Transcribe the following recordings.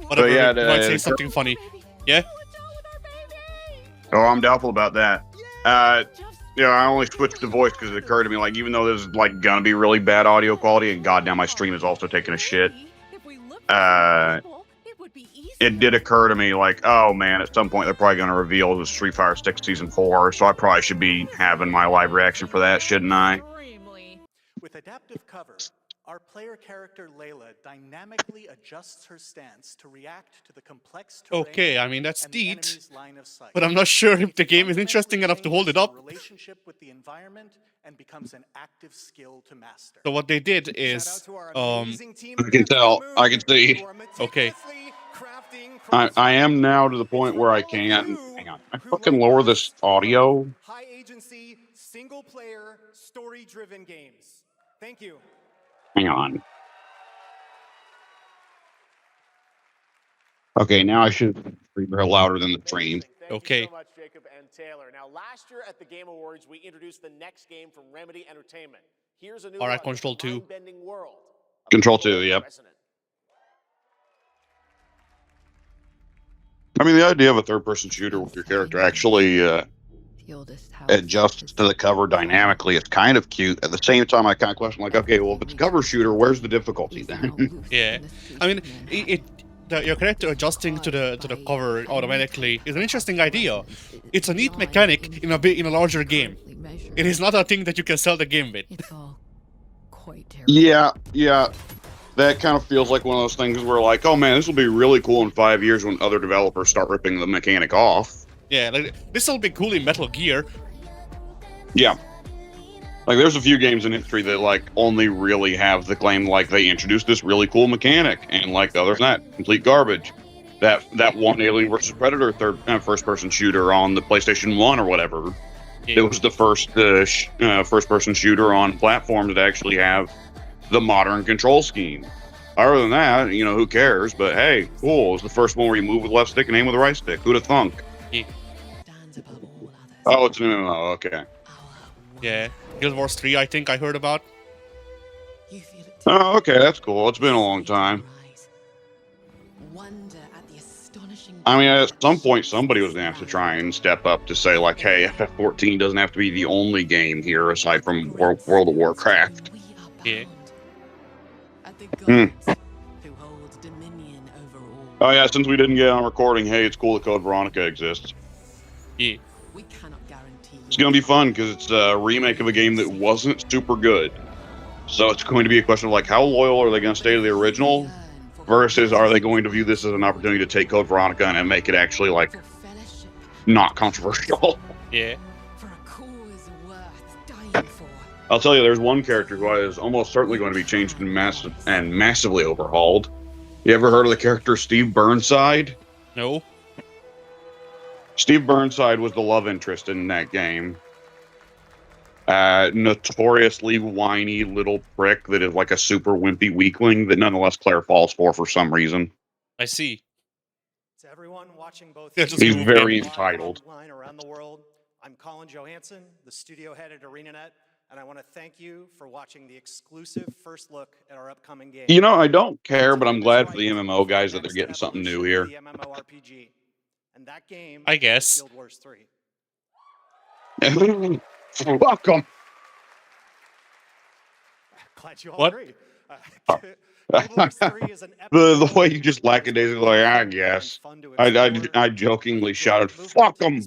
Whatever, yeah, you might say something funny. Yeah? Oh, I'm doubtful about that. I only switched the voice because it occurred to me, like, even though there's like gonna be really bad audio quality, and goddamn, my stream is also taking a shit. It did occur to me, like, oh man, at some point they're probably gonna reveal the Street Fighter 6 Season 4, so I probably should be having my live reaction for that, shouldn't I? With adaptive cover, our player character Layla dynamically adjusts her stance to react to the complex terrain. Okay, I mean, that's and the neat, enemy's line of sight. but I'm not sure if It the game is interesting enough to hold it up. fundamentally changes her relationship with the environment and becomes an active skill to master. So what they did is, I can tell. I can see. okay. I am now to the point where I can. Hang on. I fucking lower this audio. High agency, single player, story driven games. Thank you. Hang on. Okay, now I should be louder than the stream. Okay. Thank you so much, Jacob and Taylor. Now, last year at the Game Awards, we introduced the next game from Remedy Entertainment. Here's a new All right, look at Control the 2. mind-bending world of Control Control 2, yep. Resonant. I mean, the idea of a third-person shooter with your character actually adjusts to the cover dynamically is kind of cute. At the same time, I kind of question, like, okay, well, if it's a cover shooter, where's the difficulty then? Yeah, I mean, your character adjusting to the cover automatically is an interesting idea. It's a neat mechanic in a larger game. It is not a thing that you can sell the game with. Yeah. That kind of feels like one of those things where, like, oh man, this will be really cool in 5 years when other developers start ripping the mechanic off. Yeah, like, this will be cool in Metal Gear. Yeah. Like, there's a few games in history that, like, only really have the claim, like, they introduced this really cool mechanic, and, like, other than that, complete garbage. That one Alien vs. Predator first-person shooter on the PlayStation 1 or whatever, Yeah. it was the first first-person shooter on platforms that actually have the modern control scheme. Other than that, who cares? But hey, cool. It was the first one where you move with the left stick and aim with the right stick. Who'd have thunk? Yeah. Oh, it's an MMO, okay. Yeah, Guild Wars 3, I think I heard about. Oh, okay, that's cool. It's been a long time. I mean, at some point, somebody was going to have to try and step up to say, like, hey, FF14 doesn't have to be the only game here aside from World of Warcraft. Yeah. Oh, yeah, since we didn't get on recording, hey, it's cool that Code Veronica exists. Yeah. It's going to be fun because it's a remake of a game that wasn't super good. So it's going to be a question of, like, how loyal are they going to stay to the original versus are they going to view this as an opportunity to take Code Veronica and make it actually, like, not controversial. Yeah. I'll tell you, there's one character who is almost certainly going to be changed and massively overhauled. You ever heard of the character Steve Burnside? No. Steve Burnside was the love interest in that game. Notoriously whiny little prick that is like a super wimpy weakling that nonetheless Claire falls for some reason. I see. To everyone watching both, Yeah, just he's move very in. entitled. Around the world, I'm Colin Johansson, the studio head at ArenaNet, and I want to thank you for watching the exclusive first look at our upcoming game. I don't care, but I'm glad for the MMO guys that they're getting something new here. The MMORPG. And that game I guess. Guild Wars 3. Welcome. Glad you all What? agree. Guild Wars 3 is an The way you just lackadaisically, like, I guess. I jokingly shouted, fuck them.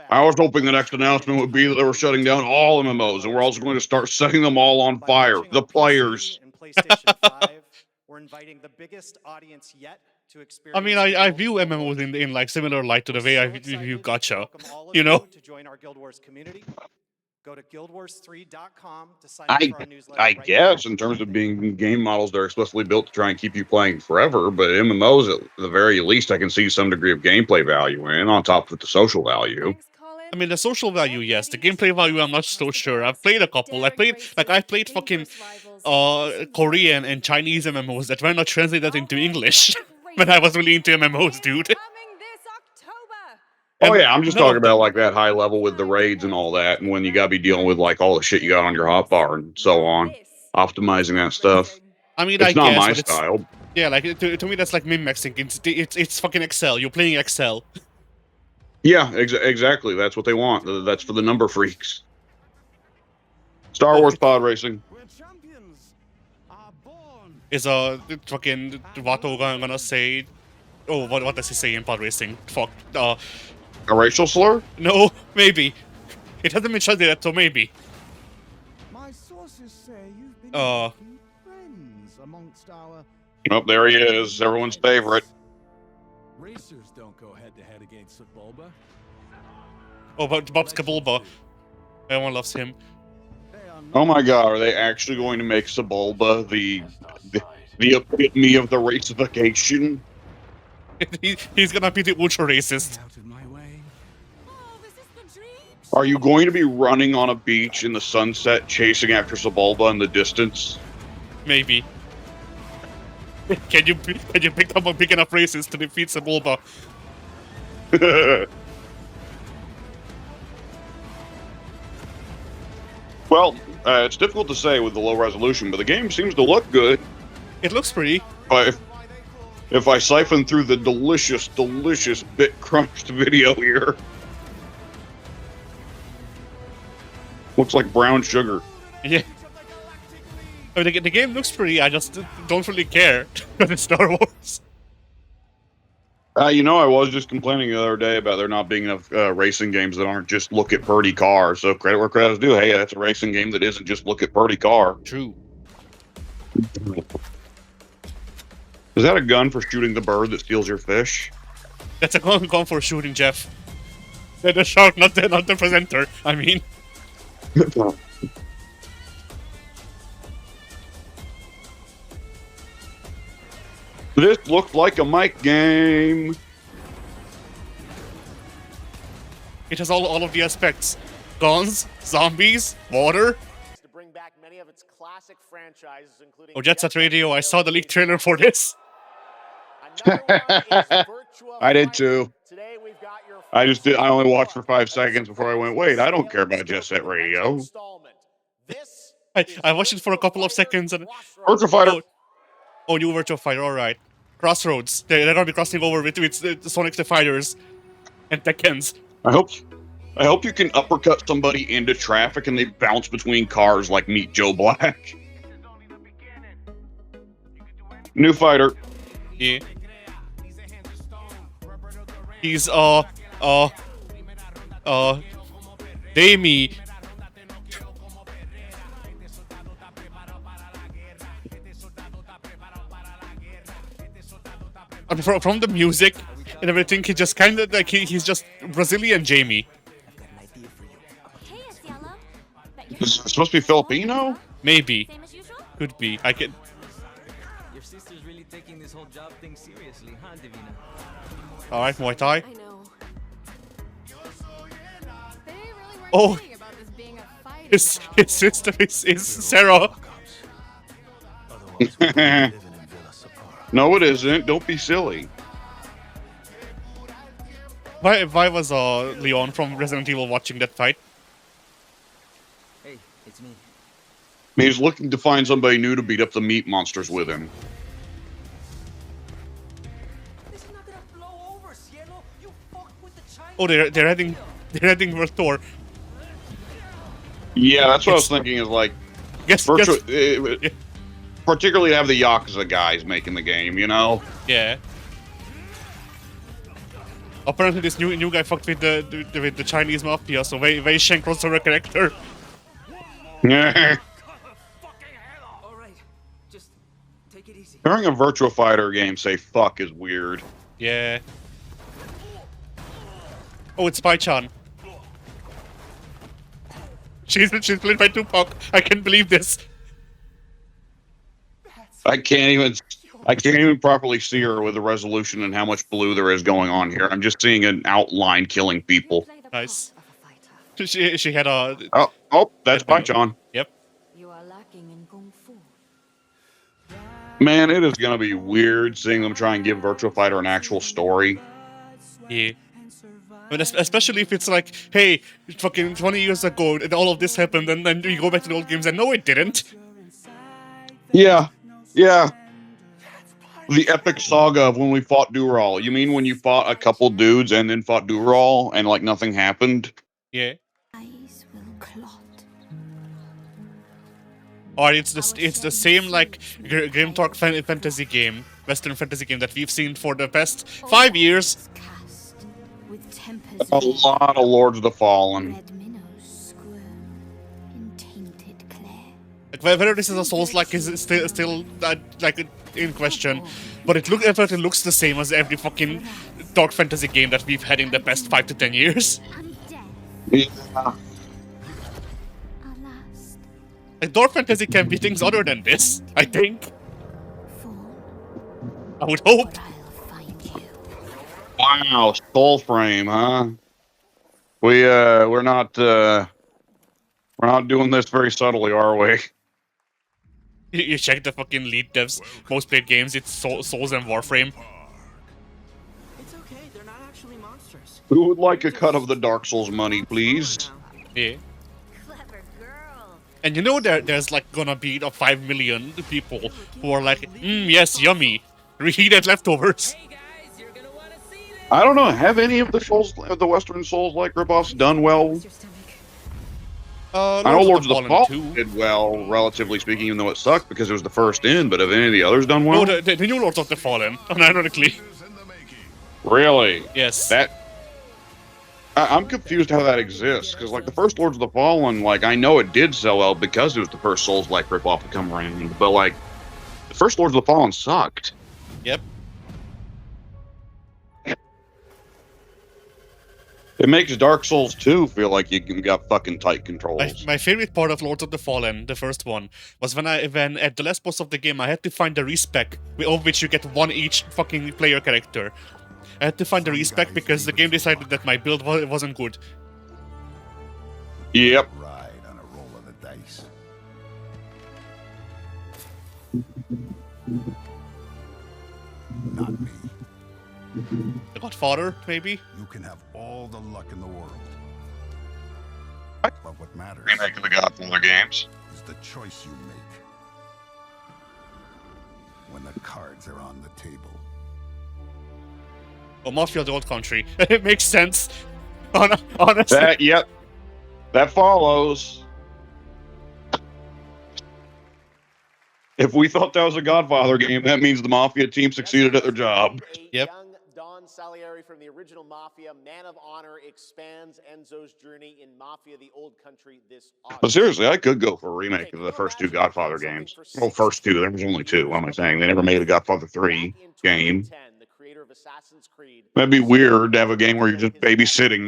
I was hoping the next announcement would be that they were shutting down all MMOs and we're also going to start setting them all on fire. The players. We're inviting the biggest audience yet to experience. I mean, I view MMOs in like similar light to the way I view gacha. To join our Guild Wars community. Go to guildwars3.com to sign I up for our newsletter. I guess in terms of being game models, they're explicitly built to try and keep you playing forever. But MMOs, at the very least, I can see some degree of gameplay value in, on top of the social value. I mean, the social value, yes. The gameplay value, I'm not so sure. I've played a couple. I played fucking Korean and Chinese MMOs that were not translated into English when I was really into MMOs, dude. Oh yeah, I'm just talking about like that high level with the raids and all that, and when you gotta be dealing with like all the shit you got on your hotbar and so on, optimizing that stuff. I mean, I It's not guess, my but it's style. yeah, like to me that's like min-maxing. It's fucking Excel. You're playing Excel. Yeah, exactly. That's what they want. That's for the number freaks. Star Oh, Wars pod racing. Where champions are born. is fucking Vato gonna say? Oh, what does he say in pod racing? Fuck. A racial slur? No, maybe. It hasn't been shut yet, so maybe. My sources say you've been Uh. making friends amongst our Oh, there he is. Everyone's favorite. Racers don't go head to head against Bulba. Oh, but Bob's Kabulba. Everyone loves him. They are not Oh my god, are they actually going to make Sebulba the epitome of the racification? He's gonna be the ultra racist. Out of my way. Are you going to be running on a beach in the sunset, chasing after Sebulba in the distance? Maybe. Can you pick up a big enough racist to defeat Sebulba? Well, it's difficult to say with the low resolution, but the game seems to look good. It looks pretty. But if I siphon through the delicious, delicious bit crunched video here, looks like brown sugar. Yeah. I mean, the game looks pretty. I just don't really care because it's Star Wars. You know, I was just complaining the other day about there not being enough racing games that aren't just look at pretty cars. So credit where credit's due. Hey, that's a racing game that isn't just look at pretty car. True. Is that a gun for shooting the bird that steals your fish? That's a gun for shooting Jeff. The shark, not the presenter. I mean, This looked like a Mike game. it has all of the aspects: guns, zombies, water. To bring back many of its classic franchises, including Oh, Jet Set Radio. I saw the leaked trailer for this. Another one is Virtua I did Fighter. too. Today we've got your I just did. I only watched for first 5 seconds before I went, wait, I don't care about Jet Set Radio. installment. This I watched it for a couple of seconds and Virtua Fighter. oh, new Virtua Fighter. All right, Crossroads. They're gonna be crossing over with the Sonic the Fighters and Tekkens. I hope you can uppercut somebody into traffic and they bounce between cars like Meet Joe Black. New fighter. Yeah. He's Damie. I mean, from the music and everything, he just kind of like he's just Brazilian Jamie. Hey, Asiela. Bet you're Is it supposed to be Filipino? Maybe, same as usual? could be. I can. Your sister's really taking this whole job thing seriously, huh, Divina? All right, Muay Thai. I know. They really weren't Oh. kidding about this being a fighting His sister is Sarah. No, it isn't. Don't be silly. Why was Leon from Resident Evil watching that fight? Hey, it's me. He's looking to find somebody new to beat up the meat monsters with him. This is not gonna blow over, Cielo. You fucked with the Chinese. Oh, they're heading for Thor. Yeah, that's what I was thinking. Is like Guess virtual, particularly to have the Yakuza guys making the game. You know. yeah. Apparently, this new guy fucked with the Chinese mafia, so Wei Shen crossover character. Yeah. All right, just take it easy. Hearing a Virtua Fighter game say "fuck" is weird. Yeah. Oh, it's Pai-chan. She's played by Tupac. I can't believe this. I can't even properly see her with the resolution and how much blue there is going on here. I'm just seeing an outline killing people. Play the Nice. part of a fighter. She had a Oh, that's by John. yep. You are lacking in kung fu. Man, it is gonna be weird seeing them try and give Virtua Fighter an actual story. Yeah. I mean, especially if it's like, hey, fucking 20 years ago, and all of this happened, and then you go back to the old games, and no, it didn't. Yeah, Yeah, the epic saga of when we fought Durall. You mean when you fought a couple dudes and then fought Durall and like nothing happened? Yeah. Eyes will clot. Or it's the same like Grim Talk fantasy game, Western fantasy game that we've seen for the past 5 years. Cast with tempers A red, lot of Lords of the Fallen. red minnows squirm in tainted clay. Like whether this is a Souls like is still like in question, but it looks the same as every fucking dark fantasy game that we've had in the past 5 to 10 years. Undead Yeah. are last. Like dark fantasy can be things other than this, I think. Fall, I would hope. but I'll find you. Wow, Soul Frame, huh? We're not doing this very subtly, are we? You check the fucking lead devs most played games. It's Souls and Warframe. It's okay, they're not actually monsters. Who would like a cut of the Dark Souls money, please? Yeah. Clever girl. And you know there's like gonna be 5 million people who are like, yes, yummy, reheated leftovers. I don't know. Have any of the Western Souls-like ripoffs done well? I know Lords of the Fallen 2. did well, relatively speaking, even though it sucked because it was the first in. But have any of the others done well? No, the new Lords of the Fallen, ironically. Really? Yes. I'm confused how that exists because, like, the first Lords of the Fallen, like, I know it did sell well because it was the first Souls-like ripoff to come around. But like, the first Lords of the Fallen sucked. Yep. It makes Dark Souls 2 feel like you got fucking tight controls. My favorite part of Lords of the Fallen, the first one, was when at the last boss of the game I had to find the respec, of which you get one each fucking player character. I had to find the respec because the game decided that my build wasn't good. Yep. Ride on a roll of the dice. Not me. The Godfather, maybe? You can have all the luck in the world. But what matters Remake of the Godfather games. is the choice you make. When the cards are on the table. Oh, Mafia the Old Country. It makes sense. Honestly. Yep. That follows. If we thought that was a Godfather game, that means the Mafia team succeeded at their job. Yep. Young Don Salieri from the original Mafia, Man of Honor, expands Enzo's journey in Mafia: The Old Country this August. But seriously, I could go for a remake of the first two Godfather games. Well, first two. There was only two. What am I saying? They never made a Godfather 3 game. The creator of Assassin's Creed. That'd be weird to have a game where you're just babysitting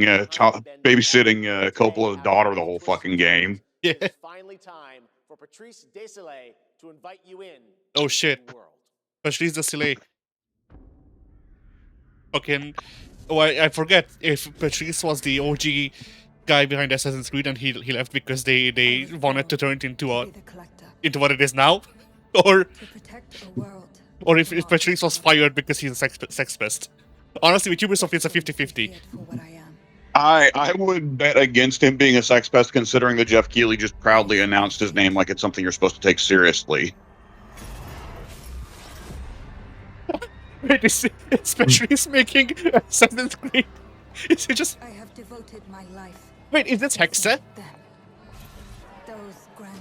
Coppola's daughter the whole fucking game. Yeah. It's finally time for Patrice Desilets to invite you in. Oh shit. to the world. Patrice Desilets. Fucking. Oh, I forget if Patrice was the OG guy behind Assassin's Creed and he left because they wanted to turn it into what it is now, or if Patrice was fired because he's a sex pest. Honestly, with Ubisoft, it's a 50-50. I would bet against him being a sex pest, considering that Jeff Keighley just proudly announced his name like it's something you're supposed to take seriously. Wait, is Patrice making Assassin's Creed? Is it just? I have devoted my life. Wait, is this Hexa?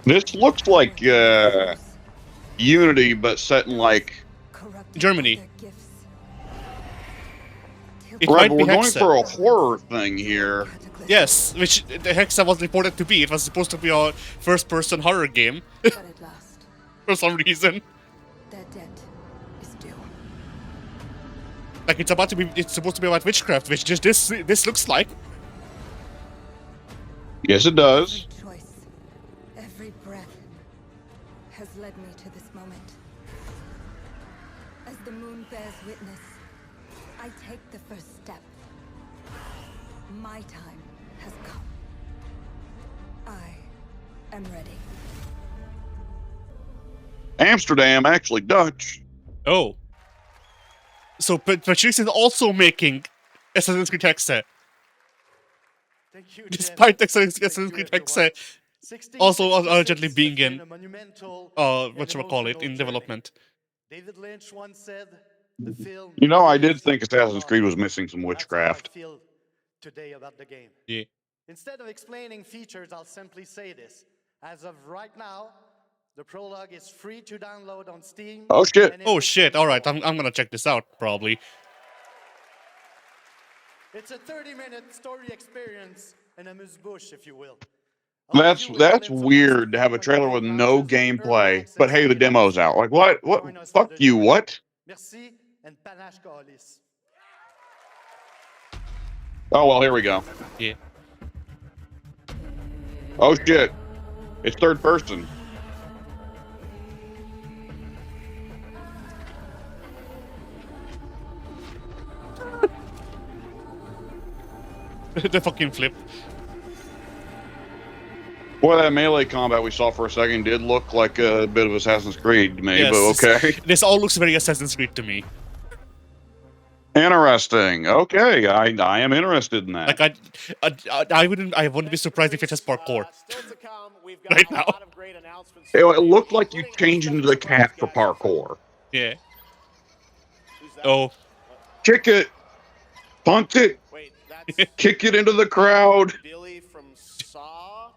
This looks like Unity, but set in like Germany. It right, might but be we're going Hexa. for a horror thing here. Yes, which the Hexa was reported to be. It was supposed to be a first-person horror game But at last, for some reason. their debt is due. Like it's supposed to be about witchcraft, which just this looks like. Yes, it does. Every choice, every breath has led me to this moment. As the moon bears witness, I take the first step. My time has come. I am ready. Amsterdam, actually Dutch. Oh. So Patrice is also making Assassin's Creed Hexa. Thank you, Jen. Despite Assassin's Creed Hexa Also allegedly 1666 being has in been a monumental and whatchamacallit, in emotional journey. development. David Lynch once said, "The film You know, I did is think the Assassin's Creed was product." missing some That's how I witchcraft. feel today about the game. Yeah. Instead of explaining features, I'll simply say this. As of right now, the prologue is free to download on Steam. Oh shit! and in Oh the shit! Play All right, Store. I'm gonna check this out probably. It's a 30-minute story experience and amuse-bouche, if you will. I'll leave you with a That's glimpse of what's weird to have a new when the trailer game with no launches with early gameplay, access but hey, the later demo's this year. out. Like what? What? Join us for Fuck the you! journey. What? Merci and panache kalis. Oh well, here we go. Yeah. Oh shit! It's third person. The fucking flip. Boy, that melee combat we saw for a second did look like a bit of Assassin's Creed to me, Yes, but okay. this all looks very Assassin's Creed to me. Interesting. Okay, I am interested in that. Like I wouldn't be surprised if it has parkour. Still to come, we've got Right a now. lot of great announcements. It for you, looked like you including changed into the cat for parkour. Yeah. Who's that? Oh. Kick it, punt it, Wait, that's kick it into the crowd. Billy from Saw.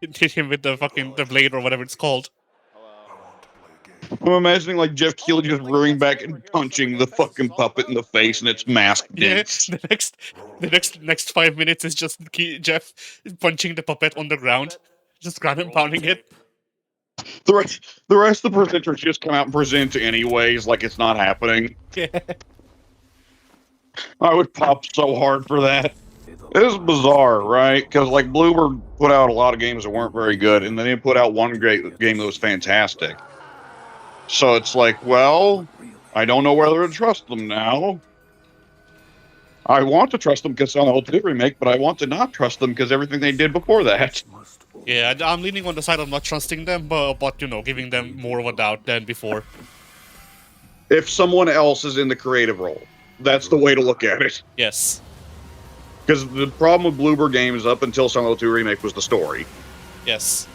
Hit him with the fucking the blade or whatever it's called. I'm imagining like Jeff Keighley just running back and punching the fucking puppet in the face, and it's masked Yeah. dents. The next 5 minutes is just Jeff punching the puppet on the ground, just ground and pounding it. The rest of the presenters just come out and present anyways, like it's not happening. Yeah. I would pop so hard for that. It is bizarre, right? Because like Bloober put out a lot of games that weren't very good, and then they put out one great game that was fantastic. So it's like, well, I don't know whether to trust them now. I want to trust them because Silent Hill 2 remake, but I want to not trust them because everything they did before that. Yeah, I'm leaning on the side of not trusting them, but you know, giving them more of a doubt than before. If someone else is in the creative role, that's the way to look at it. Yes. Because the problem with Bloober games up until Silent Hill 2 remake was the story. Yes.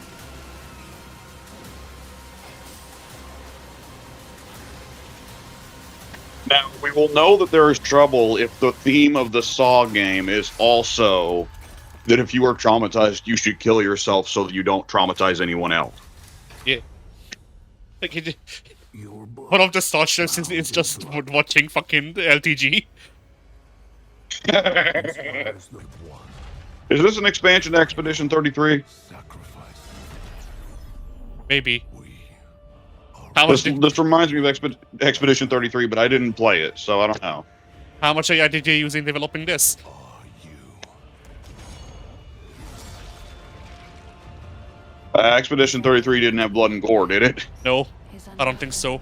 Now, we will know that there is trouble if the theme of the Saw game is also that if you are traumatized, you should kill yourself so that you don't traumatize anyone else. Yeah. Like one of the Saw shows is just watching fucking LTG. Is this an expansion to Expedition 33? Maybe. How much This reminds me of Expedition 33, but I didn't play it, so I don't know. How much AI did you use in developing this? Expedition 33 didn't have blood and gore, did it? No, I don't think so.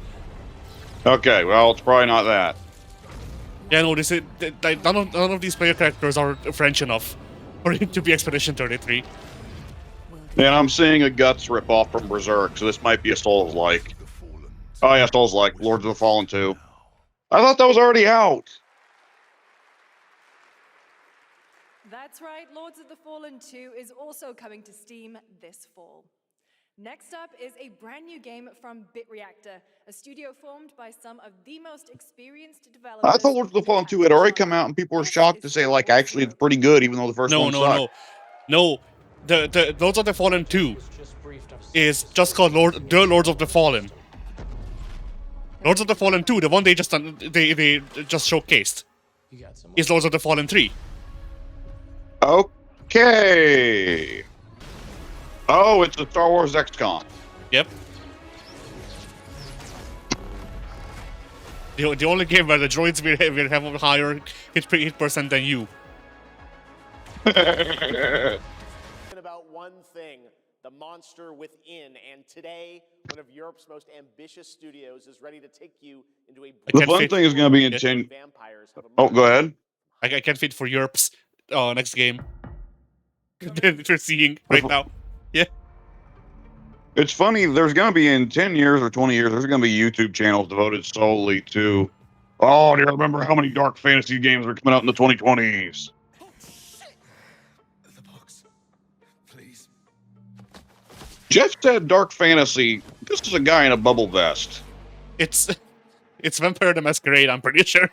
Okay, well, it's probably not that. Yeah, no, none of these player characters are French enough for it to be Expedition 33. And I'm seeing a Guts ripoff from Berserk, so this might be a Souls-like. Oh yeah, Souls-like. Lords of the Fallen 2. I thought that was already out. That's right, Lords of the Fallen 2 is also coming to Steam this fall. Next up is a brand new game from BitReactor, a studio formed by some of the most experienced developers. I thought Lords of the Fallen 2 had already come out, and people were shocked to say, like, actually, it's pretty good, even though the first one sucked. No. The Lords of the Fallen 2 is just called The Lords of the Fallen. Lords of the Fallen 2, the one they just showcased, is Lords of the Fallen 3. Okay. Oh, it's the Star Wars XCOM. Yep. The only game where the droids will have a higher hit percent than you. About one thing, the monster within, and today one of Europe's most ambitious studios is ready to take you into a The fun thing is going to be in 10. Oh, go ahead. I can't fit for Europe's next game. That we're seeing right now. Yeah. It's funny, there's going to be in 10 years or 20 years, there's going to be YouTube channels devoted solely to, oh, do you remember how many dark fantasy games are coming out in the 2020s? The books. Please. Jeff said dark fantasy. This is a guy in a bubble vest. It's Vampire the Masquerade, I'm pretty sure.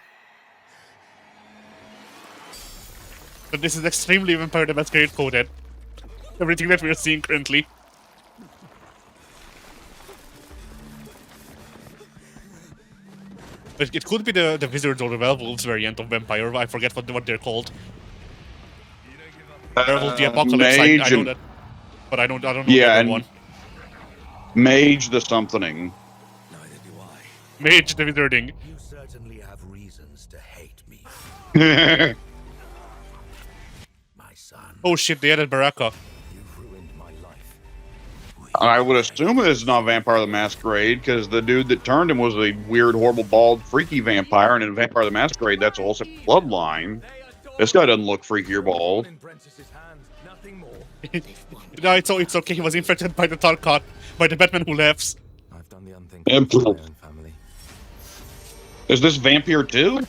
But this is extremely Vampire the Masquerade coded. Everything that we're seeing currently. It could be the Wizards or the Werewolves variant of Vampire. I forget what they're called. Werewolf the Apocalypse. I know that, but I don't know the other one. Mage the something. Mage the Wizarding. You certainly have reasons to hate me. My son. Oh shit! They added Baraka. You've ruined my life. I would assume it is not Vampire the Masquerade, because the dude that turned him was a weird, horrible, bald, freaky vampire, and in Vampire the Masquerade, that's a whole separate bloodline. This guy doesn't look freaky or bald. No, it's okay. He was infected by the Tarkat, by the Batman who laughs. I've done the unthinkable for my own family. Is this Vampire 2?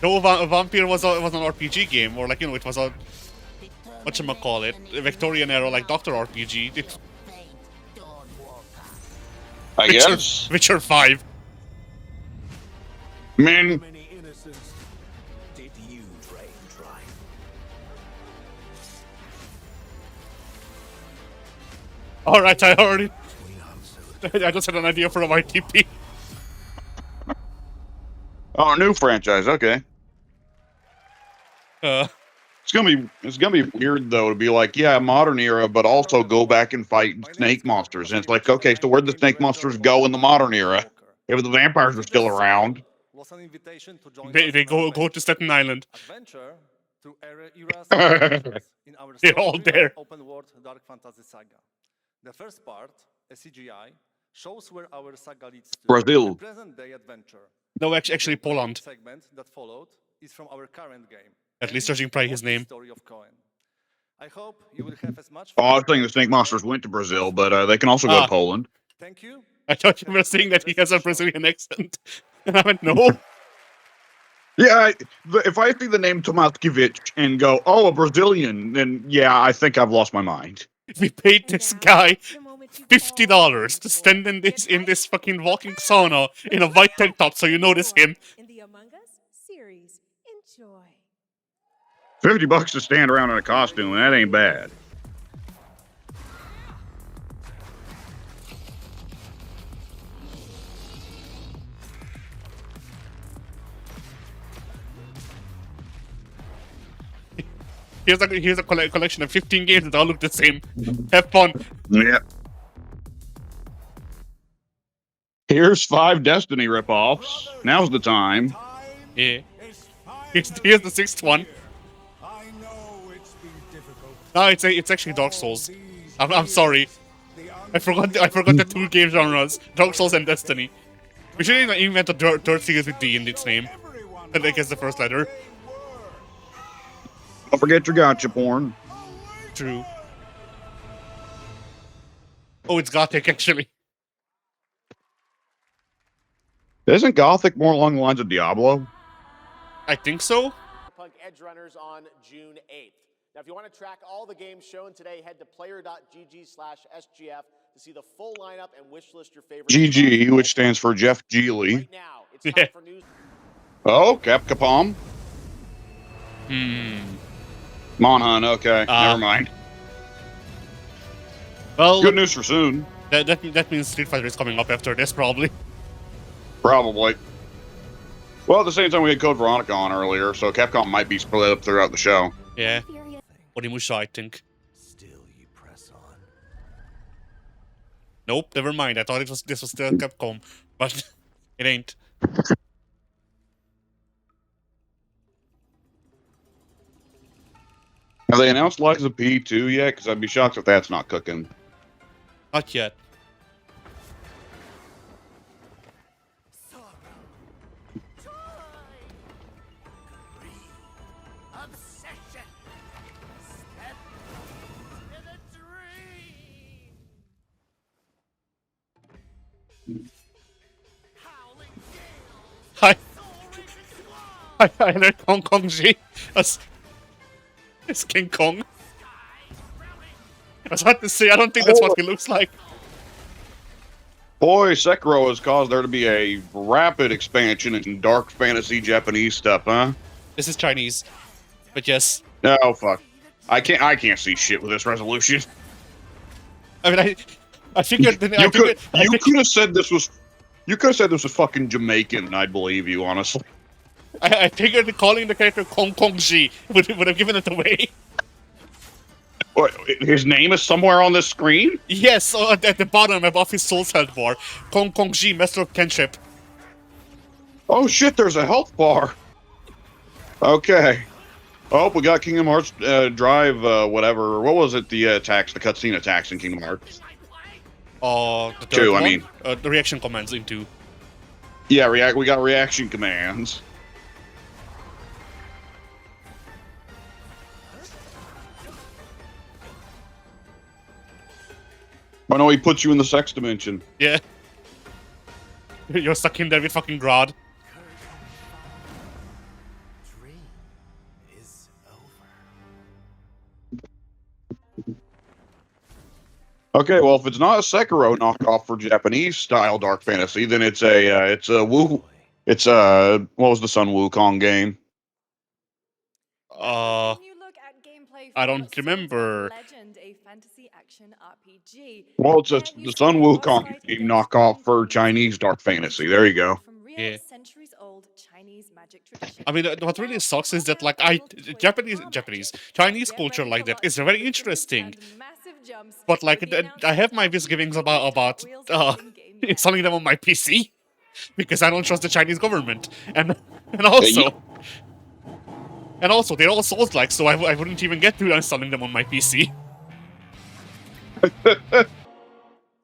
No, Vampire was an RPG game, or like, it was a whatchamacallit, a Victorian era like Doctor RPG. I guess. Witcher 5. Man. Many innocents did you drain dry? Alright, I already. I just had an idea for a YTP. Oh, a new franchise. Okay. It's gonna be weird though to be like, yeah, modern era, but also go back and fight snake monsters. And it's like, okay, so where'd the snake monsters go in the modern era? If the vampires were still around. They go to Staten Island. Adventure through eras in our They're all there. open world dark fantasy saga. The first part, a CGI, shows where our saga leads to. Brazil. The present day adventure. No, actually Poland. Segment that followed is from our current game. At least judging by his name. Story of Cohen. I hope you will have as much Oh, I was thinking the snake monsters went to Brazil, but they can also go to Poland. Thank you. I thought you were saying that he has a Brazilian accent. And I went, no. Yeah, if I see the name Tomaskiewicz and go, oh, a Brazilian, then yeah, I think I've lost my mind. We paid this guy $50 to stand in this fucking walking sauna in a white tank top so you notice him. In the Among Us series. Enjoy. $50 to stand around in a costume, that ain't bad. Here's a collection of 15 games that all look the same. Have fun. Yep. Here's 5 Destiny ripoffs. Now's the time. Yeah. Here's the 6th one. No, it's actually Dark Souls. I'm sorry. I forgot the 2 game genres, Dark Souls and Destiny. We should even invent a third series with D in its name. And I guess the first letter. Don't forget your gotcha porn. True. Oh, it's Gothic, actually. Isn't Gothic more along the lines of Diablo? I think so. Punk Edge Runners on June 8th. Now, if you want to track all the games shown today, head to player.gg/SGF to see the full lineup and wish list your favorite. GG, which stands for Jeff Geely. Right now, it's time for news. Oh, Capcom. Monhun, okay. Never mind. Well, good news for soon. That means Street Fighter is coming up after this, probably. Probably. Well, at the same time, we had Code Veronica on earlier, so Capcom might be split up throughout the show. Yeah. Onimusha, I think. Still, you press on. Nope, never mind. I thought this was still Capcom, but it ain't. Have they announced Lies of P2 yet? Because I'd be shocked if that's not cooking. Not yet. I learned Hong Kong G as King Kong. was about to say, I don't think that's what he looks like. Boy, Sekiro has caused there to be a rapid expansion in dark fantasy Japanese stuff, huh? This is Chinese, but yes. Oh fuck, I can't see shit with this resolution. I mean, I figured. You could have said this was. You could have said this was fucking Jamaican, and I'd believe you, honestly. I figured calling the character Kong Kong Ji would have given it away. What, his name is somewhere on the screen? Yes, at the bottom above his soul's health bar. Kong Kong Ji, Master of Kenship. Oh shit, there's a health bar. Okay. Oh, we got Kingdom Hearts Drive, whatever. What was it? The attacks, the cutscene attacks in Kingdom Hearts. The third Two, one? I mean. The reaction commands in 2. Yeah, we got reaction commands. I know he puts you in the sex dimension. Yeah. You're stuck in there with fucking Grodd. Okay, well, if it's not a Sekiro knockoff for Japanese style dark fantasy, then it's a what was the Sun Wukong game? I don't remember. Legend, a fantasy action RPG. Well, it's the Sun Wukong game knockoff for Chinese dark fantasy. There you go. Yeah. Centuries-old Chinese magic tradition. I mean, what really sucks is that, like, Chinese culture like that is very interesting. But, like, I have my misgivings about installing them on my PC. Because I don't trust the Chinese government. And also, they're all Souls-like, so I wouldn't even get to installing them on my PC.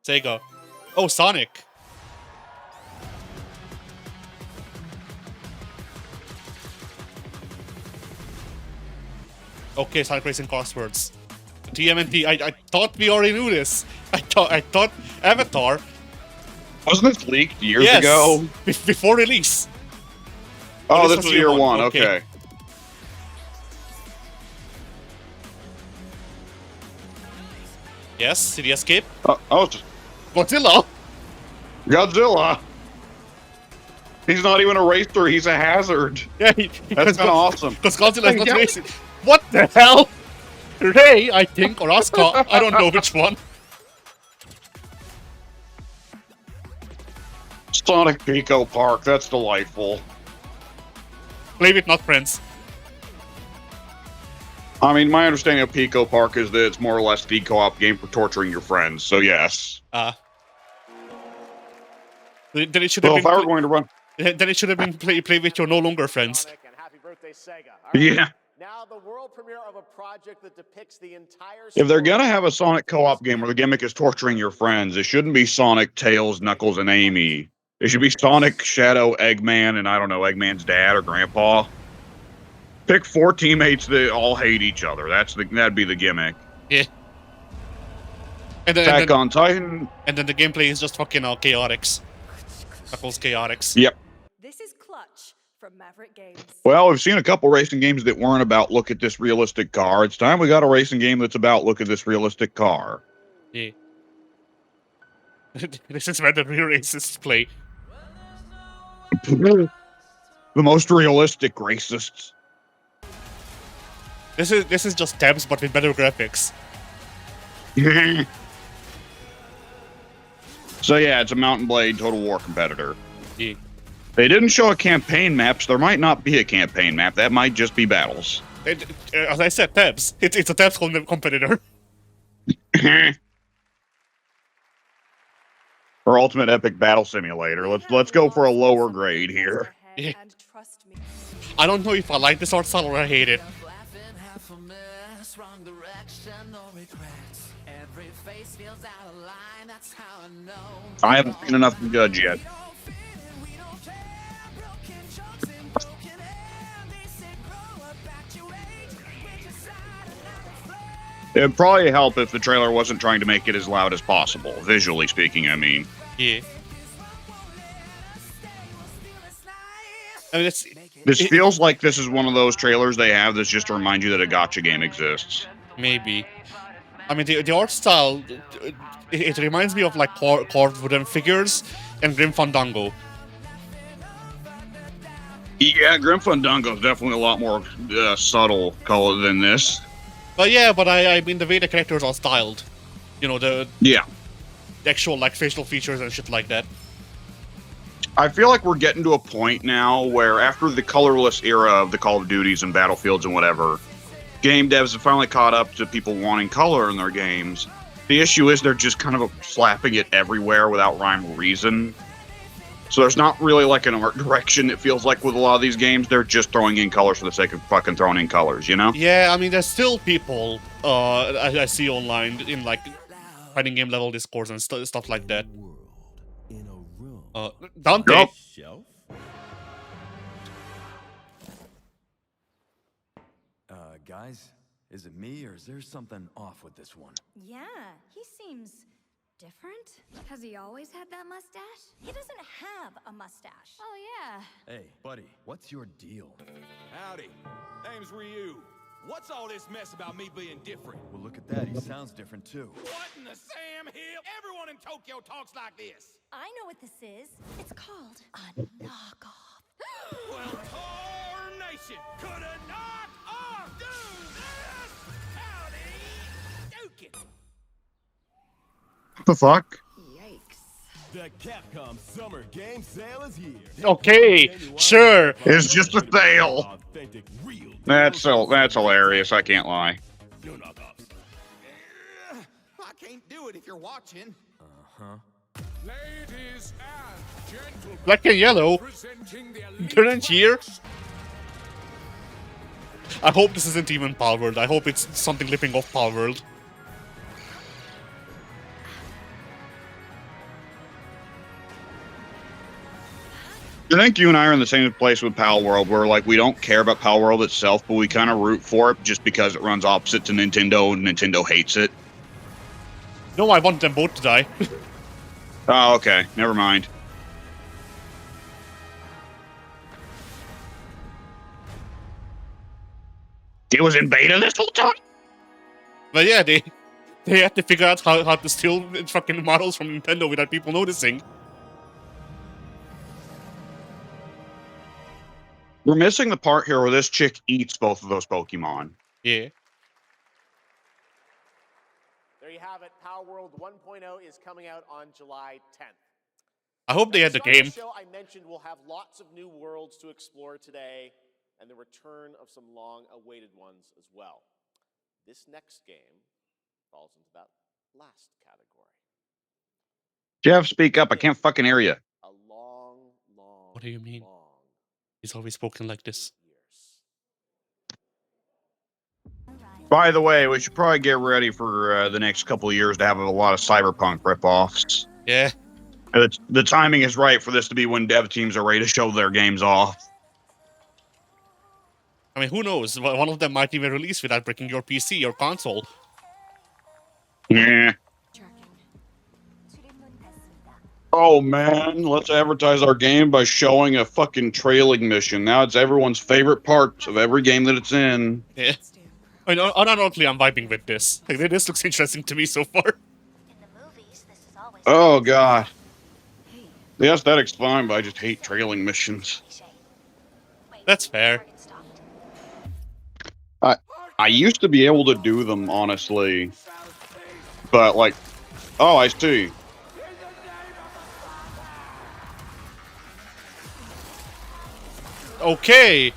Sega. Oh, Sonic. Okay, Sonic Racing crosswords. TMNT, I thought we already knew this. I thought Avatar... Wasn't this leaked years ago? Before release. Oh, this was year one, okay. Yes, did he escape? Just Godzilla! Godzilla! He's not even a racer, he's a hazard. Yeah, that's kind of awesome. Because Godzilla is not racing. What the hell? Ray, I think, or Asuka. I don't know which one. Sonic Pico Park, that's delightful. Play with not friends. I mean, my understanding of Pico Park is that it's more or less the co-op game for torturing your friends, so yes. Then it should have been... if I were going to run... Then it should have been play with your no longer friends. Happy birthday, Sega. Yeah. Now the world premiere of a project that depicts the entire... If they're gonna have a Sonic co-op game where the gimmick is torturing your friends, it shouldn't be Sonic, Tails, Knuckles, and Amy. It should be Sonic, Shadow, Eggman, and I don't know, Eggman's dad or grandpa. Pick 4 teammates that all hate each other. That'd be the gimmick. Yeah. Attack on Titan. And then the gameplay is just fucking chaotix. Knuckles chaotix. Yep. This is Clutch from Maverick Games. Well, we've seen a couple racing games that weren't about look at this realistic car. It's time we got a racing game that's about look at this realistic car. Yeah. This is where the real racists play. The most realistic racists. This is just tabs, but with better graphics. So yeah, it's a Mountain Blade Total War competitor. Yeah. They didn't show a campaign map, so there might not be a campaign map. That might just be battles. As I said, tabs. It's a tabs competitor. Or Ultimate Epic Battle Simulator. Let's go for a lower grade here. Yeah. I don't know if I like this art style or I hate it. I haven't seen enough to judge yet. It'd probably help if the trailer wasn't trying to make it as loud as possible, visually speaking, I mean. Yeah. I mean, this feels like this is one of those trailers they have that's just to remind you that a gacha game exists. Maybe. I mean, the art style, it reminds me of like carved wooden figures and Grim Fandango. Yeah, Grim Fandango is definitely a lot more subtle color than this. But yeah, but I mean the way the characters are styled, you know, the actual like facial features and shit like that. I feel like we're getting to a point now where after the colorless era of the Call of Duties and Battlefields and whatever, game devs have finally caught up to people wanting color in their games. The issue is they're just kind of slapping it everywhere without rhyme or reason. So there's not really like an art direction, it feels like, with a lot of these games. They're just throwing in colors for the sake of fucking throwing in colors, you know? Yeah, I mean, there's still people I see online in like fighting game level discourse and stuff like that. Dante. Shelf? Guys, is it me or is there something off with this one? Yeah, he seems different. Has he always had that mustache? He doesn't have a mustache. Oh, yeah. Hey, buddy, what's your deal? Howdy, name's Ryu. What's all this mess about me being different? Well, look at that. He sounds different, too. What in the Sam Hill? Everyone in Tokyo talks like this. I know what this is. It's called a knockoff. Well, tarnation, could a knock-off do this? Howdy, Dukin. What the fuck? The Capcom Summer Game Sale is here. Okay, sure. It's just a sale. That's hilarious, I can't lie. No knockoffs. I can't do it if you're watching. Ladies and gentlemen, Black and yellow. presenting the Turn here. I hope this isn't even Palworld. I hope it's something lipping off Palworld. I think you and I are in the same place with Pal World, where like we don't care about Pal World itself, but we kind of root for it just because it runs opposite to Nintendo and Nintendo hates it. No, I want them both to die. Oh, okay. Never mind. It was in beta this whole time? But yeah, they had to figure out how to steal fucking models from Nintendo without people noticing. We're missing the part here where this chick eats both of those Pokemon. Yeah. There you have it. Power World 1.0 is coming out on July 10th. I hope they had the game. The show I mentioned will have lots of new worlds to explore today, and the return of some long-awaited ones as well. This next game falls into that last category. Jeff, speak up. I can't fucking hear you. A long, What do you mean? He's always spoken like this. By the way, we should probably get ready for the next couple of years to have a lot of Cyberpunk ripoffs. Yeah. The timing is right for this to be when dev teams are ready to show their games off. I mean, who knows? One of them might even release without breaking your PC or console. Yeah. Oh man, let's advertise our game by showing a fucking trailing mission. Now it's everyone's favorite part of every game that it's in. Yeah. I mean, unironically, I'm vibing with this. Like, this looks interesting to me so far. Oh god. The aesthetic's fine, but I just hate trailing missions. That's fair. I used to be able to do them, honestly. But, like... Oh, I see. Okay.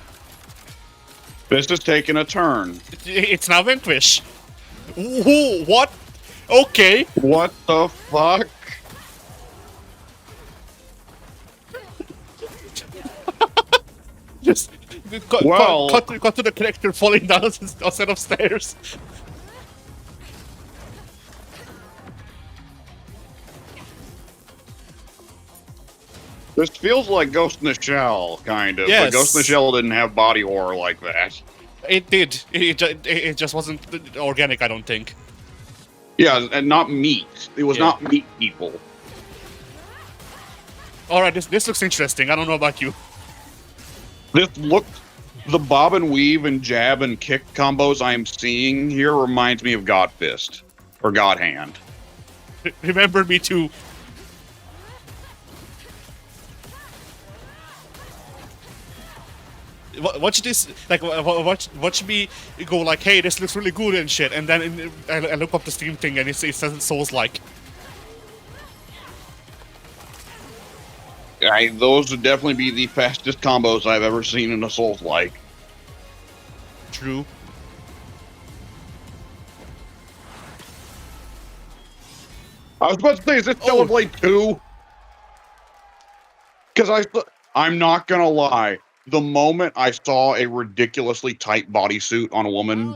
This is taking a turn. It's now Vanquish. Ooh, what? Okay. What the fuck? Just cut to the character falling down a set of stairs. This feels like Ghost in the Shell, kind of. Yes. But Ghost in the Shell didn't have body horror like that. It did. It just wasn't organic, I don't think. Yeah, and not meat. It was not meat people. Alright, this looks interesting. I don't know about you. The bob and weave and jab and kick combos I am seeing here reminds me of God Fist. or God Hand. Remember me too. Watch this, like, watch me go like, hey, this looks really good and shit, and then I look up the Steam thing and it says Souls-like. Those would definitely be the fastest combos I've ever seen in a Souls-like. True. I was about to say, is this Stellar Blade 2? Because I'm not gonna lie. The moment I saw a ridiculously tight bodysuit on a woman,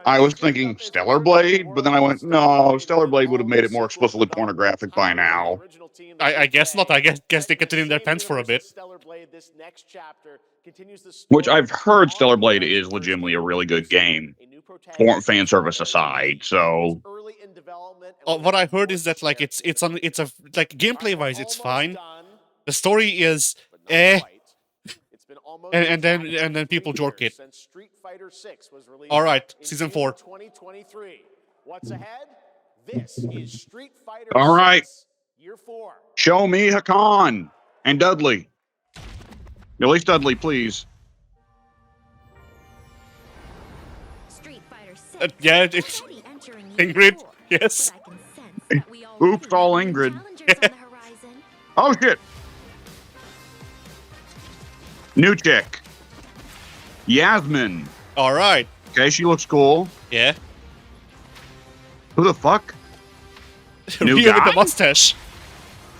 I was thinking Stellar Blade, but then I went, no, Stellar Blade would have made it more explicitly pornographic by now. I guess not. I guess they kept it in their pants for a bit. Which I've heard Stellar Blade is legitimately a really good game, fan service aside. So what I heard is that like it's like gameplay wise it's fine. The story is and then people jork it. All right, season 4. 2023. What's ahead? This is Street Fighter all right, 6, Year 4. show me Hakan and Dudley. At least Dudley, please. Street Fighter 6. Yeah, it's Ingrid. Yes. Oops, all Ingrid. Oh shit. New chick. Yasmin. All right. Okay, she looks cool. Yeah. Who the fuck? New Ryu guy? with the mustache.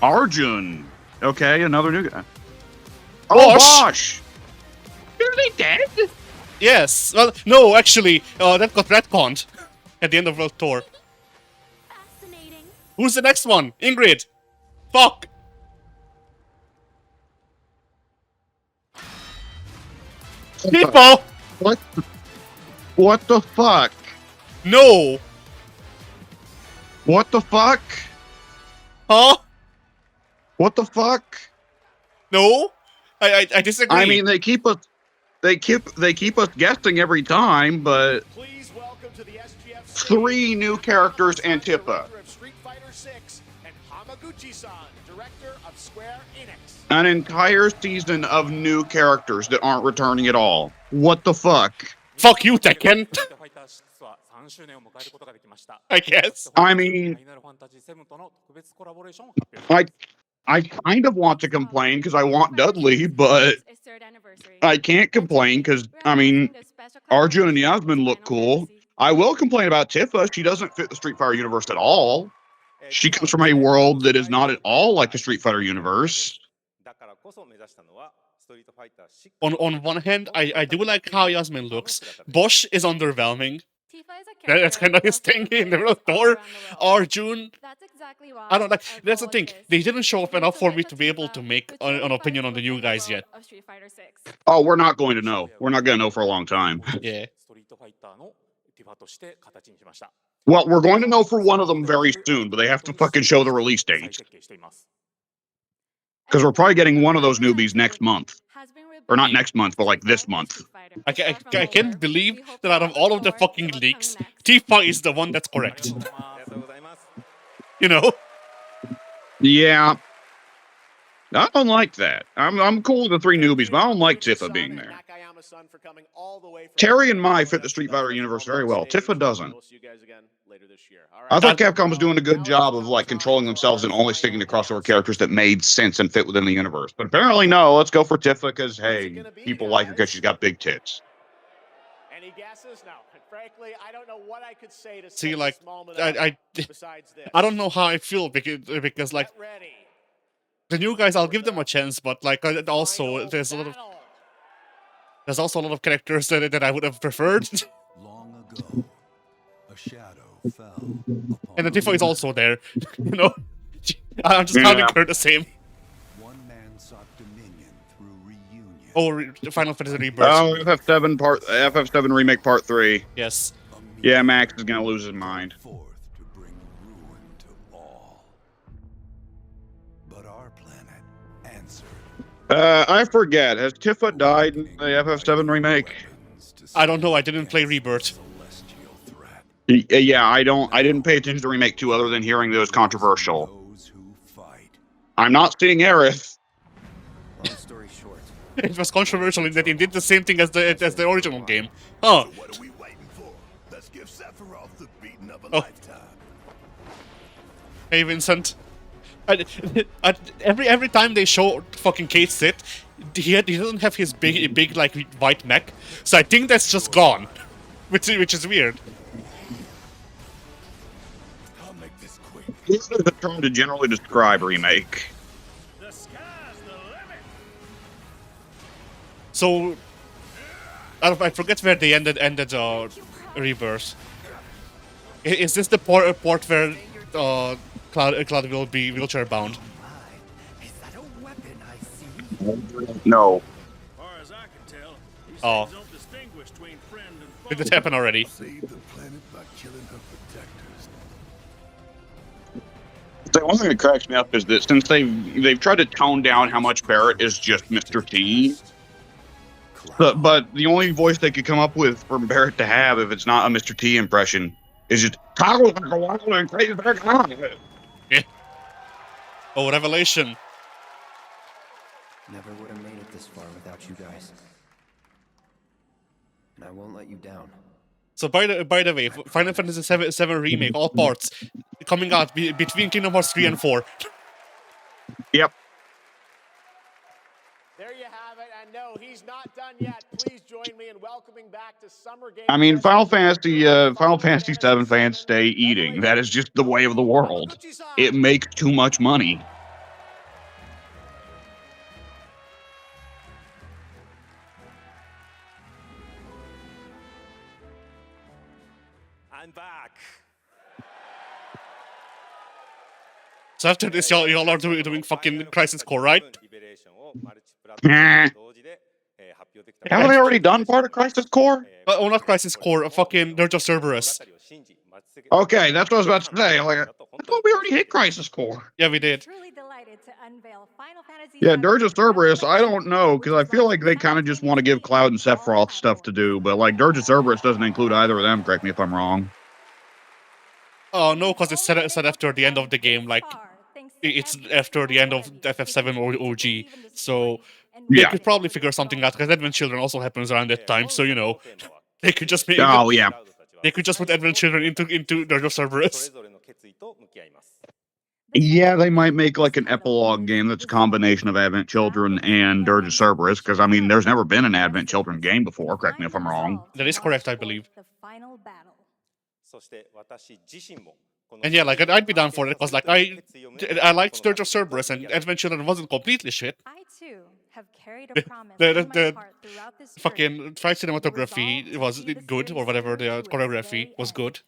Arjun. Okay, another new guy. Oh, Bosch. Is he dead? Yes. Well, no, actually, that got retconned at the end of World Tour. Who's the next one? Ingrid. Fuck. People. What? What the fuck? No. What the fuck? Huh? What the fuck? No. I disagree. I mean, they keep us guessing every time, but Please welcome to the SGF 3 new characters and Tifa. of Street Fighter 6 and Hamaguchi-san, director of Square Enix. An entire season of new characters that aren't returning at all. What the fuck? Fuck you, Tekken. I guess. I mean, I kind of want to complain because I want Dudley, but I can't complain because, I mean, Arjun and Yasmin look cool. I will complain about Tifa. She doesn't fit the Street Fighter universe at all. She comes from a world that is not at all like the Street Fighter universe. On one hand, I do like how Yasmin looks. Bosch is underwhelming. That's kind of his thing in the World Tour. Arjun, I don't like. That's the thing. They didn't show up enough for me to be able to make an opinion on the new guys yet. Oh, we're not going to know. We're not going to know for a long time. Yeah. Well, we're going to know for one of them very soon, but they have to fucking show the release date. Because we're probably getting one of those newbies next month. Or not next month, but like this month. I can't believe that out of all of the fucking leaks, Tifa is the one that's correct. You know? Yeah. I don't like that. I'm cool with the 3 newbies, but I don't like Tifa being there. Terry and Mai fit the Street Fighter universe very well. Tifa doesn't. I thought Capcom was doing a good job of like controlling themselves and only sticking to crossover characters that made sense and fit within the universe. But apparently, no. Let's go for Tifa because hey, people like her because she's got big tits. Any guesses? No. Frankly, I don't know what I could say to See, set like, this moment up besides this. I don't know how I feel because like the new guys, I'll give them a chance, but like also there's also a lot of characters that I would have preferred. Long ago, a shadow fell. And the Tifa is also there, you know. I'm just counting her the same. One man sought dominion through reunion. Oh, Final Fantasy Rebirth. Oh, FF7 Remake Part 3. Yes. Yeah, Max is gonna lose his mind. Forth to bring ruin to all. But our planet answered. I forget. Has Tifa died in the FF7 remake? I don't know. I didn't play Rebirth. Yeah, I didn't pay attention to Remake 2 other than hearing that it was controversial. I'm not seeing Aerith. Long story short. It was controversial in that it did the same thing as the original game. Oh. So what are we waiting for? Let's give Sephiroth the beating of a Oh. lifetime. Hey, Vincent. Every time they show fucking Kate sit, he doesn't have his big like white mech, so I think that's just gone, which is weird. I'll make this quick. This is the term to generally describe Remake. The sky's the limit. So I forget where they ended Rebirth. Is this the port where Cloud will be wheelchair bound? No. Far as I can tell, these Oh. things don't distinguish between friend and foe. Did it happen already? Save the planet by killing her protectors. The one thing that cracks me up is that since they've tried to tone down how much Barrett is just Mr. T, but the only voice they could come up with for Barrett to have, if it's not a Mr. T impression, is just toggle like a wild and crazy dark eye. Yeah. Oh, revelation. Never would have made it this far without you guys. And I won't let you down. So by the way, Final Fantasy VII Remake, all parts, coming out between Kingdom Hearts 3 and 4. Yep. There you have it, and no, he's not done yet. Please join me in welcoming back to Summer Game. I mean, Final Fantasy VII fans stay eating. That is just the way of the world. It makes too much money. I'm back. So after this, y'all are doing fucking Crisis Core, right? Haven't they already done part of Crisis Core? Oh, not Crisis Core, fucking Dirge of Cerberus. Okay, that's what I was about to say. Like, I thought we already hit Crisis Core. Yeah, we did. Truly delighted to unveil Final Fantasy Yeah, Dirge of Cerberus, I don't know, because I feel like they kind of just want to give Cloud and Sephiroth stuff to do, but like Dirge of Cerberus doesn't include either of them, correct me if I'm wrong. Oh, no, because it's set after the end of the game, like, it's after the end of FF7 or OG, so they could probably figure something out, because Advent Children also happens around that time, so, you know, they could just make Oh, yeah. They could just put Advent Children into Dirge of Cerberus. Yeah, they might make like an epilogue game that's a combination of Advent Children and Dirge of Cerberus, because I mean, there's never been an Advent Children game before, correct me if I'm wrong. That is correct, I believe. The final battle. And yeah, like, I'd be down for it, because, like, I liked Dirge of Cerberus, and Advent Children wasn't completely shit. I too have carried a promise The in my heart throughout this fucking fight cinematography was good, or whatever, the choreography was good.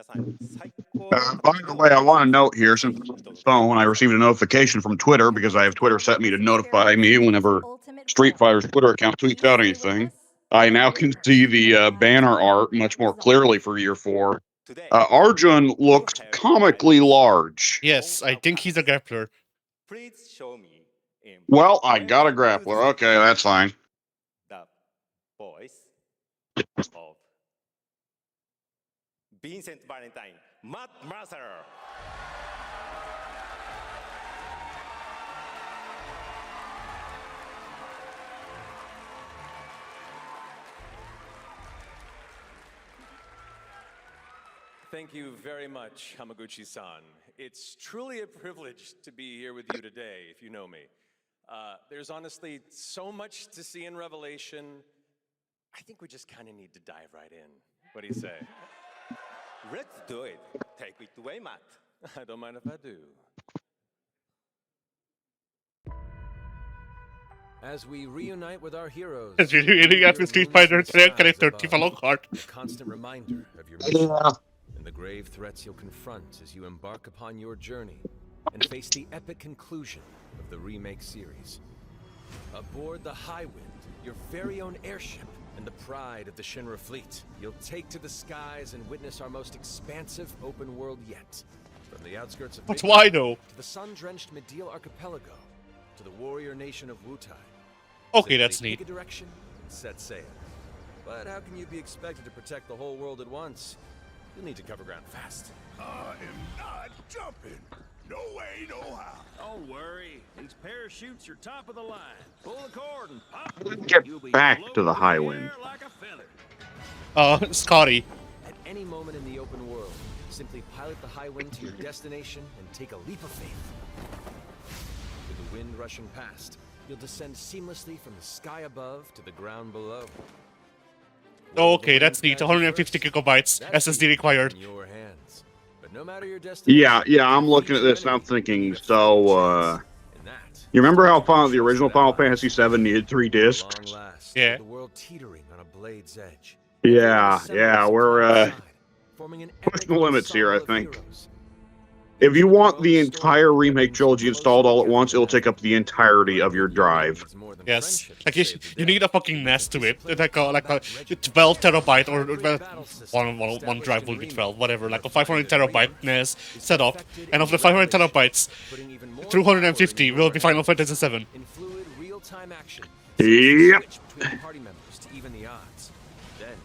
By the way, I want to note here, since I'm on the phone, I received a notification from Twitter, because I have Twitter set me to notify me whenever Street Fighter's Twitter account tweets out anything. I now can see the banner art much more clearly for Year 4. Arjun looks comically large. Yes, I think he's a grappler. Please show me in Well, I got a grappler. Okay, that's fine. the voice of Vincent Valentine, Matt Mercer. Thank you very much, Hamaguchi-san. It's truly a privilege to be here with you today, if you know me. There's honestly so much to see in Revelation. I think we just kind of need to dive right in. What do you say? Let's do it. Take it away, Matt. I don't mind if I do. As we reunite with our heroes, It's really at the Street Fighter character, Tifa Lockhart. a constant reminder of your Yeah. mission and the grave threats you'll confront as you embark upon your journey and face the epic conclusion of the remake series. Aboard the Highwind, your very own airship and the pride of the Shinra fleet, you'll take to the skies and witness our most expansive open world yet. From the outskirts of But Big why Island though? to the sun-drenched Medeal Archipelago, to the warrior nation of Wutai. Okay, Simply that's neat. Pick a direction and set sail. But how can you be expected to protect the whole world at once? You'll need to cover ground fast. I am not jumping. No way, no how. Don't worry. These parachutes are top of the line. Pull the cord and pop. Get You'll be back to floating the through high the wind. air like a feather. Scotty. At any moment in the open world, simply pilot the high wind to your destination and take a leap of faith. With the wind rushing past, you'll descend seamlessly from the sky above to the ground below. Oh, okay, that's neat. 150 gigabytes SSD required. In your hands. But no matter your destination, Yeah, I'm looking at this and I'm thinking, so, you remember how the original Final Fantasy VII needed 3 discs? Yeah. the world teetering on a blade's edge. Yeah, we're, pushing the limits here, I think. If you want the entire remake trilogy installed all at once, it'll take up the entirety of your drive. Yes, like you need a fucking NAS to it, like a 12 terabyte or one drive will be 12, whatever, like a 500 terabyte NAS setup, and of the 500 terabytes, 250 will be Final Fantasy VII. In fluid, real-time action, Yep. switch between party members to even the odds. Then,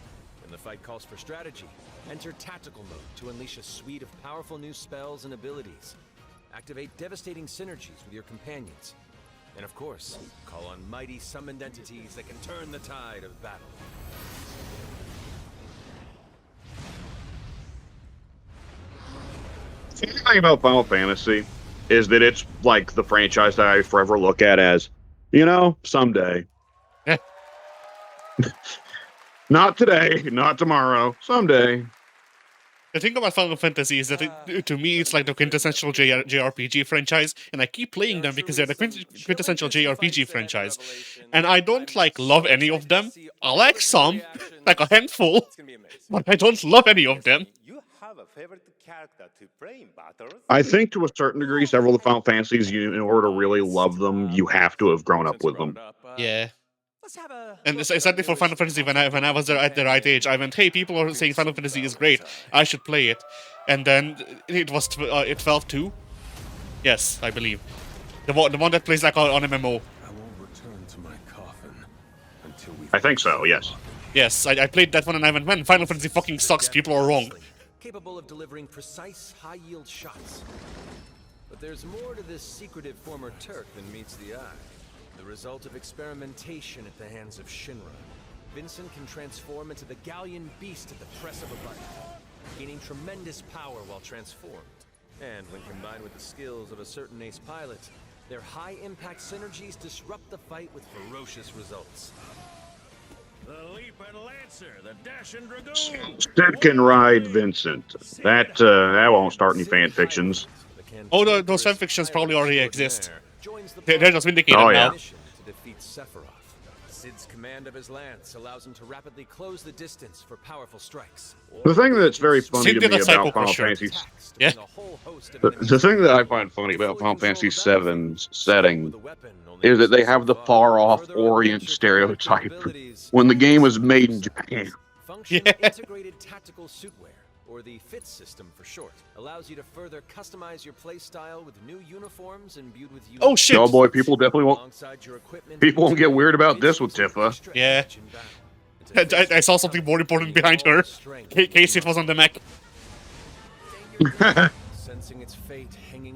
when the fight calls for strategy, enter tactical mode to unleash a suite of powerful new spells and abilities. Activate devastating synergies with your companions. And of course, call on mighty summoned entities that can turn the tide of battle. The thing about Final Fantasy is that it's like the franchise that I forever look at as, someday. Not today, not tomorrow, someday. The thing about Final Fantasy is that to me it's like the quintessential JRPG franchise, and I keep playing them because they're the quintessential JRPG franchise. And I don't love any of them. I like some, like a handful, but I don't love any of them. You have a favorite character to play in battles? I think to a certain degree, several of the Final Fantasies, in order to really love them, you have to have grown up with them. Yeah. And exactly for Final Fantasy, when I was at the right age, I went, hey, people are saying Final Fantasy is great, I should play it. And then it was 12-2? Yes, I believe. The one that plays like on MMO. I won't return to my coffin until we I think so, yes. Yes, I played that one and I went, man, Final Fantasy fucking sucks, people are wrong. Capable of delivering precise, high-yield shots. But there's more to this secretive former Turk than meets the eye. The result of experimentation at the hands of Shinra. Vincent can transform into the Galleon beast at the press of a button, gaining tremendous power while transformed. And when combined with the skills of a certain ace pilot, their high-impact synergies disrupt the fight with ferocious results. The Leaping Lancer, the Dashing Dragoon. Sid can ride Vincent. That won't start any fan fictions. Oh, those fan fictions probably already exist. They're just vindicated now. To defeat Sephiroth. Sid's command of his lance allows him to rapidly close the distance for powerful strikes. The thing that's very funny to me about Final Fantasy, the thing that I find funny about Final Fantasy VII's setting is that they have the far-off Orient stereotype when the game was made in Japan. Integrated tactical suitwear, or the FIT system for short, allows you to further customize your playstyle with new uniforms imbued with oh shit! Oh boy, people definitely won't. People won't get weird about this with Tifa. Yeah. I saw something more important behind her. Casey was on the mech.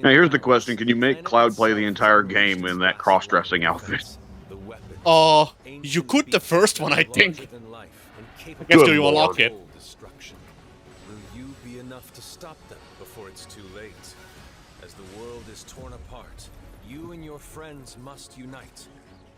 Now here's the question: can you make Cloud play the entire game in that cross-dressing outfit? You could the first one, I think. After you unlock it. Will you be enough to stop them before it's too late? As the world is torn apart, you and your friends must unite.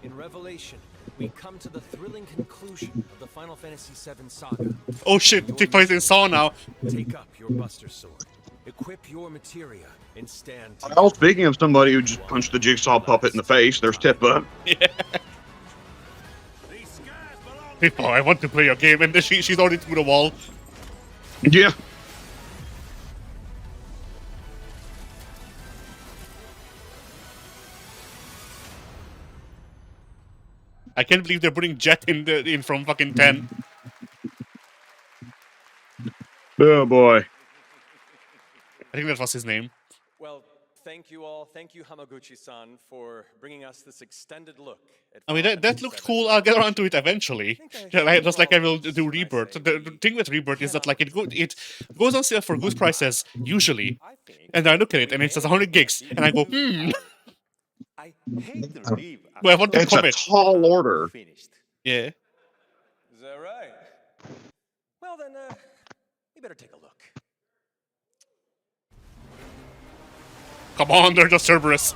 In Revelation, we come to the thrilling conclusion of the Final Fantasy VII saga. Oh shit, Tifa in Saw now. Take up your Buster Sword, equip your materia, and stand. Well, speaking of somebody who just punched the Jigsaw puppet in the face, there's Tifa. Yeah. Tifa, I want to play your game, and she's already through the wall. Yeah. I can't believe they're putting Jet in from fucking 10. Oh boy. I think that was his name. Well, thank you all. Thank you, Hamaguchi-san, for bringing us this extended look at I mean, Final that Fantasy looked VII. cool. I'll get around to it eventually. Yeah, like, just like I will do when I Rebirth. say The thing with Rebirth is that like it goes on sale for goose prices usually, and I look at it and it says 100 gigs, and I go, I hate to leave well, I want to It's a commit. tall order. finished. Yeah. Is that right? Well then, we better take a look. Come on, they're just Cerberus.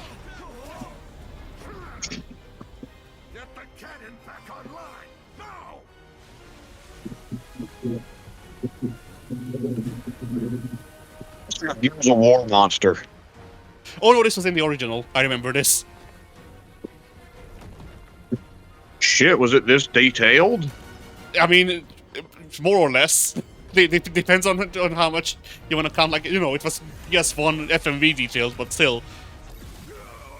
Get the cannon back online now! He was a war monster. Oh no, this was in the original. I remember this. Shit, was it this detailed? I mean, more or less. It depends on how much you want to count. Like, you know, it was PS1 FMV details, but still.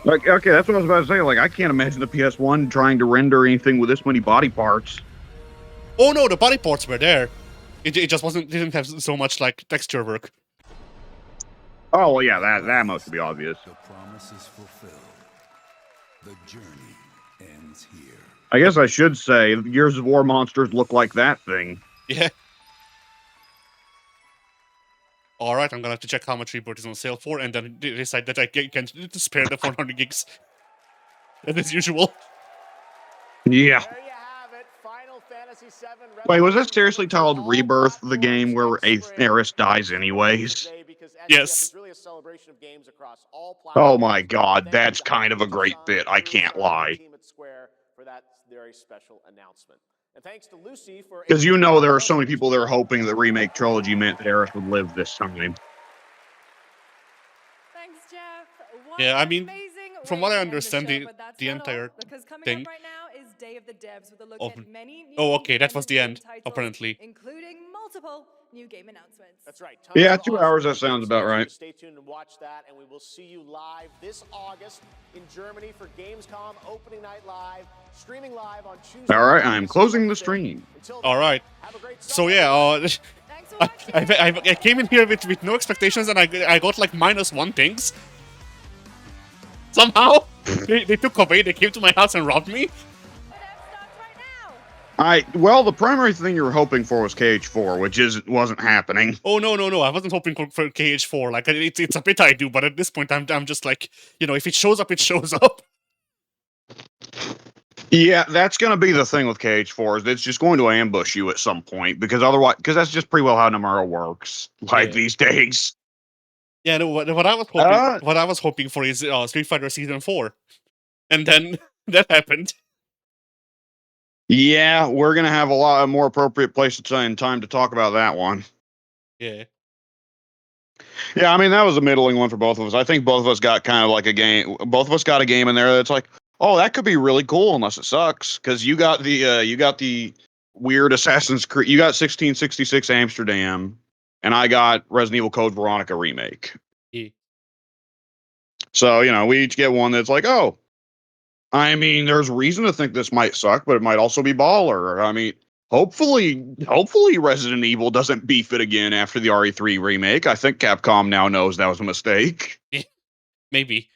Like, okay, that's what I was about to say. Like, I can't imagine the PS1 trying to render anything with this many body parts. Oh no, the body parts were there. It just didn't have so much like texture work. Oh well, yeah, that must be obvious. The promise is fulfilled. The journey ends here. I guess I should say, Gears of War monsters look like that thing. Yeah. Alright, I'm gonna have to check how much Rebirth is on sale for, and then decide that I can spare the 400 gigs. As usual. Yeah. There you have it. Final Fantasy VII. Wait, was that seriously titled Rebirth, the game where a Eris dies anyways? Yes. Really a celebration of games across all Oh my god, that's kind of a great bit, I can't lie. For that very special announcement. And thanks to Lucy for Because you know there are so many people that are hoping the remake trilogy meant that Eris would live this time. Thanks, Jeff. What Yeah, I mean, amazing from way what I to end understand, show, but that's the not entire all, because coming thing. up right now is Day of the Devs with a look Oh, at many new oh, okay, that was the end, titles, apparently. including multiple new game announcements. That's right. Yeah, 2 hours, that sounds about right. Stay tuned and watch that, and we will see you live this August in Germany for Gamescom Opening Night Live, streaming live on Tuesday. Alright, I'm closing the stream. Alright. So yeah, I came in here with no expectations, and I got like -1 things. Somehow, they took away, they came to my house and robbed me. Well, the primary thing you were hoping for was KH4, which wasn't happening. Oh no, I wasn't hoping for KH4. Like it's a bit I do, but at this point I'm just like, you know, if it shows up, it shows up. Yeah, that's gonna be the thing with KH4 is it's just going to ambush you at some point because that's just pretty well how Nomura works these days. Yeah, no, what I was hoping for is Street Fighter Season 4, and then that happened. Yeah, we're gonna have a lot more appropriate place and time to talk about that one. Yeah. Yeah, I mean that was a middling one for both of us. I think both of us got kind of like a game. Both of us got a game in there that's like, oh, that could be really cool unless it sucks. Because you got the weird Assassin's Creed. You got 1666 Amsterdam, and I got Resident Evil Code Veronica remake. Yeah. So you know we each get one that's like, oh. I mean, there's reason to think this might suck, but it might also be baller. I mean, hopefully Resident Evil doesn't beef it again after the RE3 remake. I think Capcom now knows that was a mistake. Maybe.